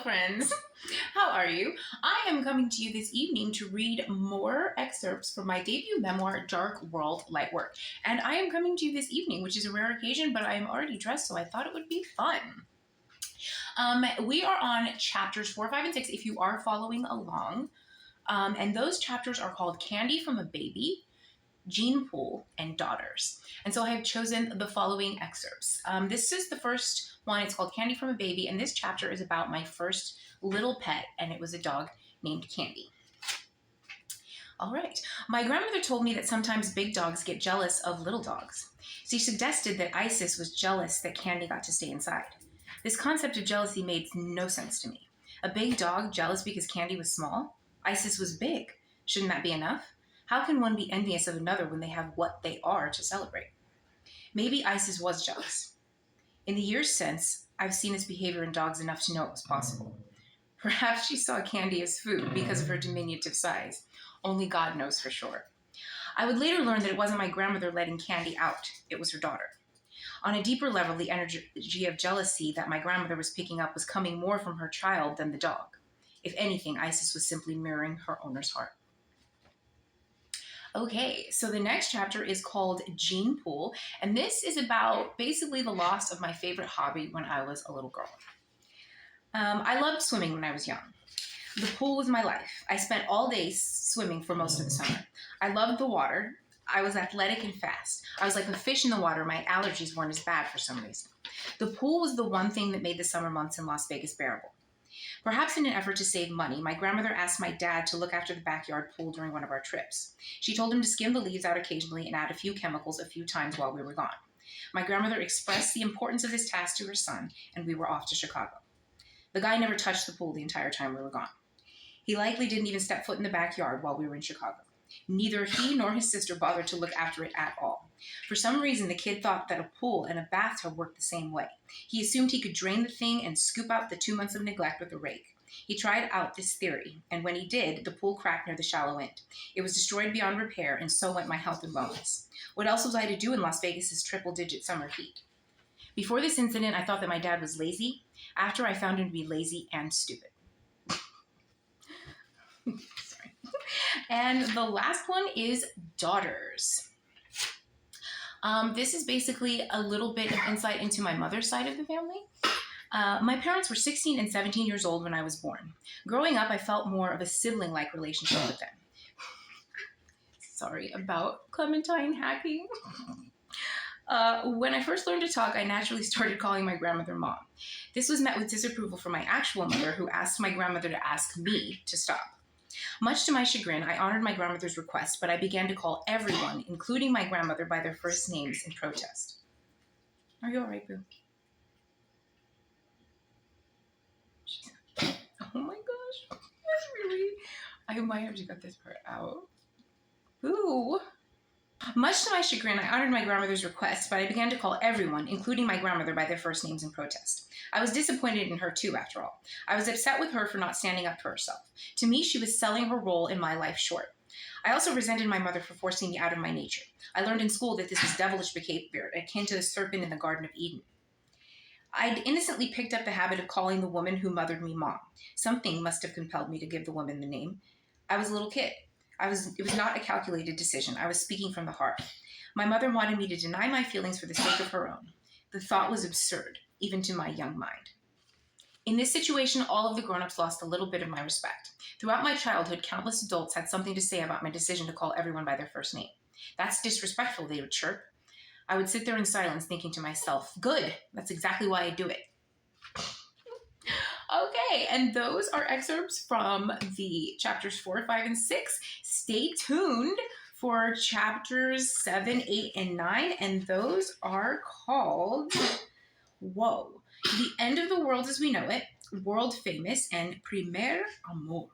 friends. How are you? I am coming to you this evening to read more excerpts from my debut memoir, Dark World, Light Work. And I am coming to you this evening, which is a rare occasion, but I am already dressed, so I thought it would be fun. We are on chapters 4, 5, and 6 if you are following along. And those chapters are called Candy from a Baby, Gene Pool, and Daughters. And so I have chosen the following excerpts. This is the first one. It's called Candy from a Baby, and this chapter is about my first little pet, and it was a dog named Candy. All right. My grandmother told me that sometimes big dogs get jealous of little dogs. She suggested that Isis was jealous that Candy got to stay inside. This concept of jealousy made no sense to me. A big dog jealous because Candy was small? Isis was big. Shouldn't that be enough? How can one be envious of another when they have what they are to celebrate? Maybe Isis was jealous. In the years since, I've seen this behavior in dogs enough to know it was possible. Perhaps she saw Candy as food because of her diminutive size. Only God knows for sure. I would later learn that it wasn't my grandmother letting Candy out. It was her daughter. On a deeper level, the energy of jealousy that my grandmother was picking up was coming more from her child than the dog. If anything, Isis was simply mirroring her owner's heart. Okay, so the next chapter is called Gene Pool, and this is about basically the loss of my favorite hobby when I was a little girl. I loved swimming when I was young. The pool was my life. I spent all day swimming for most of the summer. I loved the water. I was athletic and fast. I was like a fish in the water. My allergies weren't as bad for some reason. The pool was the one thing that made the summer months in Las Vegas bearable. Perhaps in an effort to save money, my grandmother asked my dad to look after the backyard pool during one of our trips. She told him to skim the leaves out occasionally and add a few chemicals a few times while we were gone. My grandmother expressed the importance of this task to her son, and we were off to Chicago. The guy never touched the pool the entire time we were gone. He likely didn't even step foot in the backyard while we were in Chicago. Neither he nor his sister bothered to look after it at all. For some reason, the kid thought that a pool and a bathtub worked the same way. He assumed he could drain the thing and scoop out the 2 months of neglect with a rake. He tried out this theory, and when he did, the pool cracked near the shallow end. It was destroyed beyond repair, and so went my health and wellness. What else was I to do in Las Vegas' triple-digit summer heat? Before this incident, I thought that my dad was lazy. After, I found him to be lazy and stupid. Sorry. And the last one is Daughters. This is basically a little bit of insight into my mother's side of the family. My parents were 16 and 17 years old when I was born. Growing up, I felt more of a sibling-like relationship with them. Sorry about Clementine hacking. When I first learned to talk, I naturally started calling my grandmother Mom. This was met with disapproval from my actual mother, who asked my grandmother to ask me to stop. Much to my chagrin, I honored my grandmother's request, but I began to call everyone, including my grandmother, by their first names in protest. Are you all right, Boo? Oh my gosh. That's really... I might have to cut this part out. Boo! Much to my chagrin, I honored my grandmother's request, but I began to call everyone, including my grandmother, by their first names in protest. I was disappointed in her too, after all. I was upset with her for not standing up for herself. To me, she was selling her role in my life short. I also resented my mother for forcing me out of my nature. I learned in school that this was devilish behavior, akin to the serpent in the Garden of Eden. I'd innocently picked up the habit of calling the woman who mothered me Mom. Something must have compelled me to give the woman the name. I was a little kid. It was not a calculated decision. I was speaking from the heart. My mother wanted me to deny my feelings for the sake of her own. The thought was absurd, even to my young mind. In this situation, all of the grown-ups lost a little bit of my respect. Throughout my childhood, countless adults had something to say about my decision to call everyone by their first name. That's disrespectful, they would chirp. I would sit there in silence thinking to myself, good, that's exactly why I do it. Okay, and those are excerpts from the chapters 4, 5, and 6. Stay tuned for chapters 7, 8, and 9, and those are called, The End of the World as We Know It, World Famous, and Primer Amor.